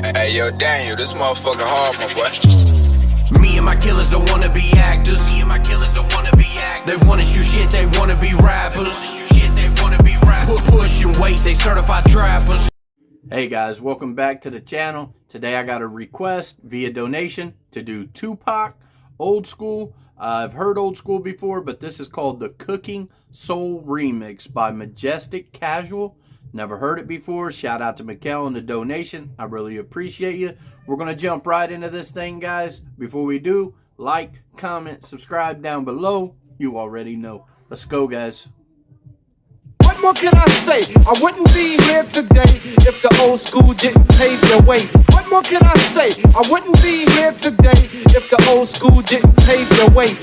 Hey, yo, Daniel, this motherfucker hard, my boy. Me and my killers don't wanna be actors. They wanna shoot shit, they wanna be rappers. Push and wait, they certified trappers. Hey guys, welcome back to the channel. Today I got a request via donation to do Tupac, Old School. I've heard Old School before, but this is called the Cooking Soul Remix by Majestic Casual. Never heard it before. Shout out to Mikkel and the donation. I really appreciate you. We're going to jump right into this thing, guys. Before we do, like, comment, subscribe down below. You already know. Let's go, guys. What more can I say? I wouldn't be here today if the old school didn't pave the way. What more can I say? I wouldn't be here today if the old school didn't pave the way.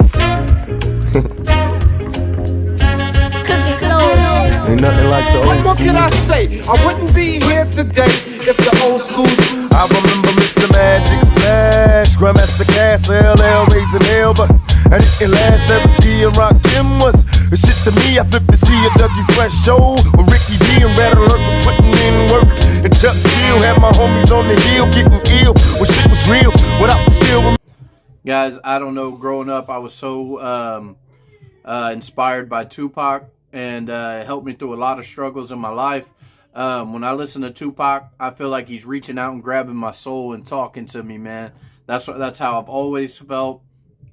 Cooking soul. Ain't nothing like the old What more school. can I say? I wouldn't be here today if the old school. I remember Mr. Magic Flash, Grandmaster Cass, LL raising hell, but I didn't last. Every D and Rock Kim was a shit to me. I flipped to see a Dougie Fresh show where Ricky D and Red Alert was putting in work. And Chuck Chill had my homies on the hill getting ill when shit was real. Without the still. Guys, I don't know, growing up I was so inspired by Tupac, and it helped me through a lot of struggles in my life. When I listen to Tupac, I feel like he's reaching out and grabbing my soul and talking to me, man. That's how I've always felt.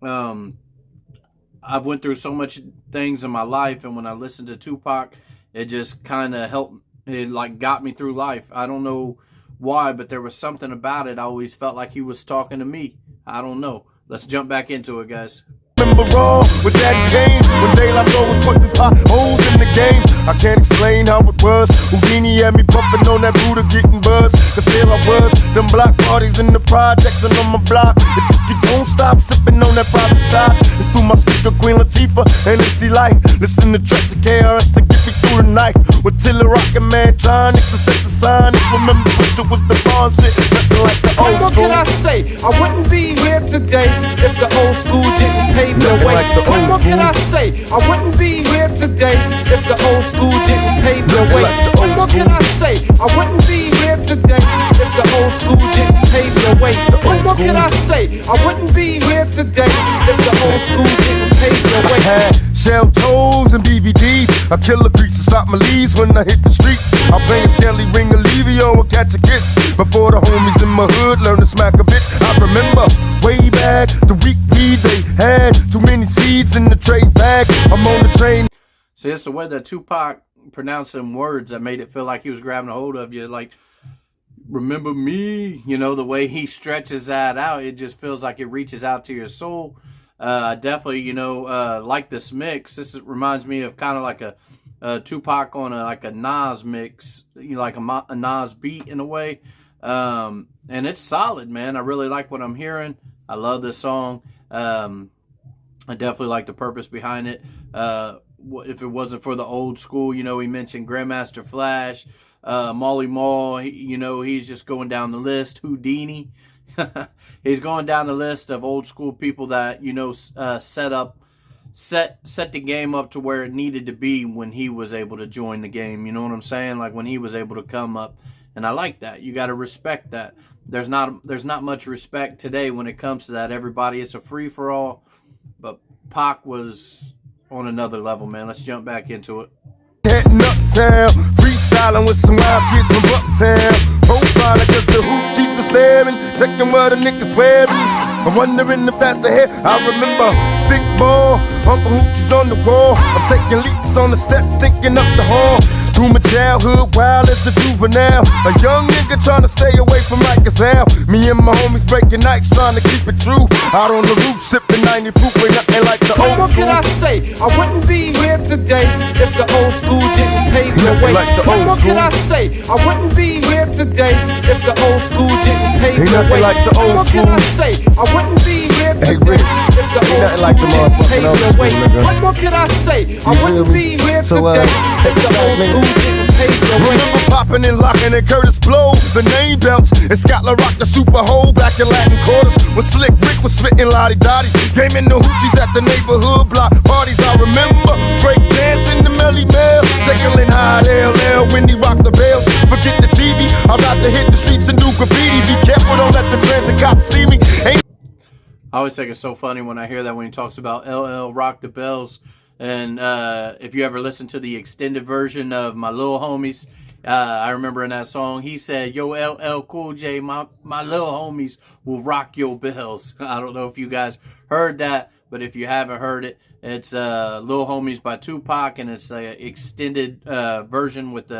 I've went through so much things in my life, and when I listened to Tupac, it just kind of helped. It like got me through life. I don't know why, but there was something about it. I always felt like he was talking to me. I don't know. Let's jump back into it, guys. Remember wrong with that game when De La Soul was putting potholes in the game. I can't explain how it was. Houdini had me bumping on that Buddha getting buzz. Cause there I was, them block parties in the projects and on my block. If you don't stop sipping on that private side. And through my speaker, Queen Latifah and MC Light. Listen to tracks of KRS to get me through the night. With Tiller Rockin' Mantronics and State the Sonics. Remember Pusha was the bomb shit, nothing like the old What school. can I say? I wouldn't be here today if the old school didn't pave the Nothing way. like the What old more can I school. say? I wouldn't be here today if the old school didn't pave the Nothing way. like the What old more can school. I say? I wouldn't be here today if the old school didn't pave the way. What more can I say? I wouldn't be here today if the old school didn't pave the way. I had shell toes and DVDs. I kill a grease to stop my leads when I hit the streets. I'm playing Skelly, Ring, Olivio, or Catch a Kiss. Before the homies in my hood learn to smack a bitch. I remember way back the week weed they had. Too many seeds in the trade bag. I'm on the train. See, it's the way that Tupac pronounced some words that made it feel like he was grabbing a hold of you. Like, remember me? You know, the way he stretches that out, it just feels like it reaches out to your soul. Definitely, you know, like this mix. Reminds me of kind of like a Tupac on like a Nas mix, you know, like a Nas beat in a way. And it's solid, man. I really like what I'm hearing. I love this song. I definitely like the purpose behind it. If it wasn't for the old school, you know, he mentioned Grandmaster Flash, Molly Mall, you know, he's just going down the list. Houdini. He's going down the list of old school people that, you know, set the game up to where it needed to be when he was able to join the game. You know what I'm saying? Like when he was able to come up. And I like that. You got to respect that. There's not much respect today when it comes to that. Everybody, it's a free for all. But Pac was on another level, man. Let's jump back into it. Heading uptown, freestyling with some wild kids from Bucktown. Profiling cause the hoop cheap is staring, checking what a nigga's wearing. I'm wondering if that's ahead. I remember stick ball, Uncle Hookie's on the wall. I'm taking leaks on the steps, thinking up the hall. Through my childhood, wild as a juvenile. A young nigga trying to stay away from like as hell. Me and my homies breaking nights, trying to keep it true. Out on the roof, sipping 90 proof, ain't nothing like the What more old can I school. say? I wouldn't be here today if the old school didn't pave the Nothing way. like the What old more can school. I say? I wouldn't be here today if the old school didn't pave Ain't the nothing way. like the old What more can I school. say? I wouldn't be here Hey, today Rich, if the ain't old nothing like the school didn't motherfucking pave old the school, way. nigga. What more can I say? I wouldn't feel be me? here So, today take if the it back, old nigga. school didn't pave the way. Remember popping and locking and Curtis Blow, the name belts, and Scotland Rock the Super Hole back in Latin quarters. When Slick Rick was spitting Lottie Dottie, gaming the hoochies at the neighborhood block parties. I remember break dancing the Melly Mel, tickling high LL when he rocked the bells. Forget the TV, I'd rather hit the streets and do graffiti the transit cops see me. Ain't I always think it's so funny when I hear that when he talks about LL Rock the Bells. And if you ever listen to the extended version of My Little Homies, I remember in that song, he said, yo, LL Cool J, my little homies will rock your bells. I don't know if you guys heard that, but if you haven't heard it, it's Little Homies by Tupac, and it's an extended version with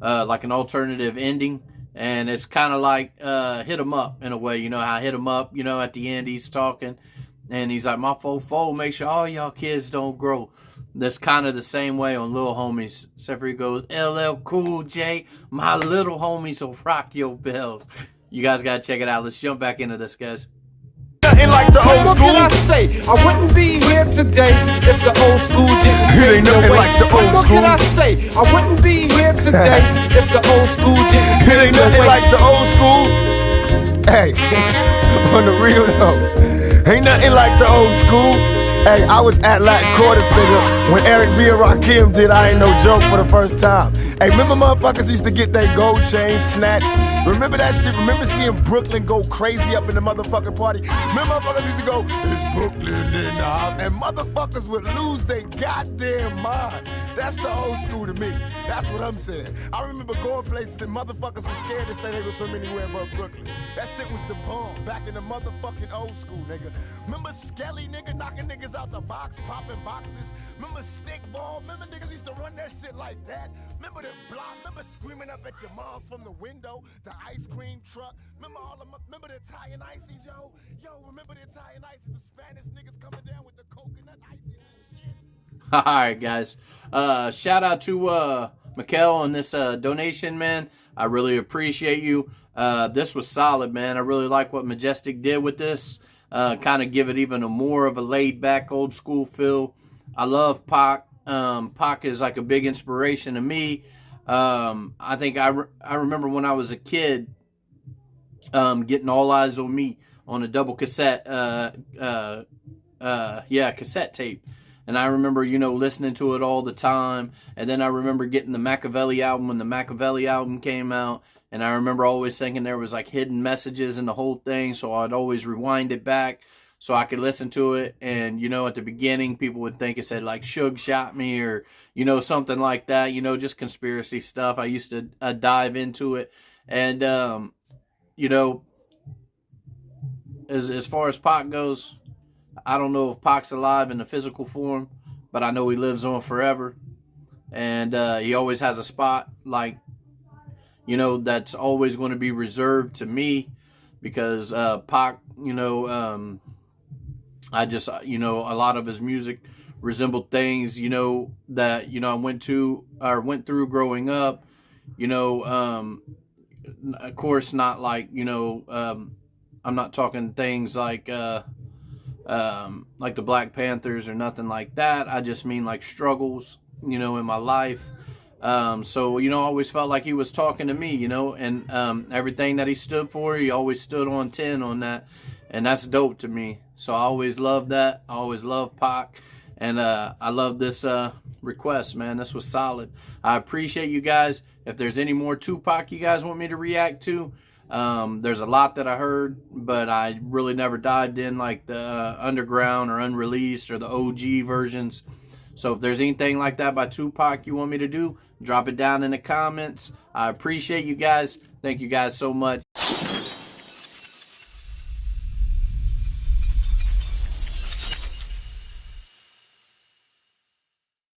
like an alternative ending. And it's kind of like Hit 'Em Up in a way. You know how Hit 'Em Up, you know, at the end he's talking. And he's like, my fofo, make sure all y'all kids don't grow. That's kind of the same way on Little Homies. Except for he goes, LL Cool J, my little homies will rock your bells. You guys got to check it out. Let's jump back into this, guys. nothing like the old What school. can I say? I wouldn't be here today if the old school didn't It pave ain't the nothing way. like the old What school. can I say? I wouldn't be here today if the old school didn't It pave ain't the nothing way. like the old school. Hey, on the real though, ain't nothing like the old school. Hey, I was at Latin Quarters, nigga, when Eric B and Rakim did I Ain't No Joke for the first time. Hey, remember motherfuckers used to get their gold chain snatched? Remember that shit? Remember seeing Brooklyn go crazy up in the motherfucking party? Remember motherfuckers used to go, it's Brooklyn in the house, and motherfuckers would lose their goddamn mind. That's the old school to me. That's what I'm saying. I remember going places and motherfuckers were scared to say they was from anywhere but Brooklyn. That shit was the bomb back in the motherfucking old school, nigga. Remember Skelly, nigga, knocking niggas out the box, popping boxes? Remember Stickball? Remember niggas used to run that shit like that? Remember the block? Remember screaming up at your moms from the window? The ice cream truck? Remember the Italian ices, yo? Yo, remember the Italian ices? The Spanish niggas coming down with the coconut ices and shit? All right, guys. Shout out to Mikkel on this donation, man. I really appreciate you. This was solid, man. I really like what Majestic did with this. Kind of give it even more of a laid-back, old-school feel. I love Pac. Pac is like a big inspiration to me. I think I remember when I was a kid getting All Eyes on Me on a double cassette, cassette tape. And I remember, you know, listening to it all the time. And then I remember getting the Machiavelli album when the Machiavelli album came out. And I remember always thinking there was like hidden messages in the whole thing. So I'd always rewind it back so I could listen to it. And, you know, at the beginning, people would think it said like Suge shot me or, you know, something like that. You know, just conspiracy stuff. I used to dive into it. And, you know, as far as Pac goes, I don't know if Pac's alive in the physical form, but I know he lives on forever. And he always has a spot, like, you know, that's always going to be reserved to me because Pac, you know, I just, you know, a lot of his music resembled things, you know, that, you know, I went through growing up, you know, of course, not like, you know, I'm not talking things like the Black Panthers or nothing like that. I just mean like struggles, you know, in my life. So, you know, I always felt like he was talking to me, you know, and everything that he stood for, he always stood on 10 on that. And that's dope to me. So I always loved that. I always loved Pac. And I love this request, man. This was solid. I appreciate you guys. If there's any more Tupac you guys want me to react to, there's a lot that I heard, but I really never dived in like the underground or unreleased or the OG versions. So if there's anything like that by Tupac you want me to do, drop it down in the comments. I appreciate you guys. Thank you guys so much.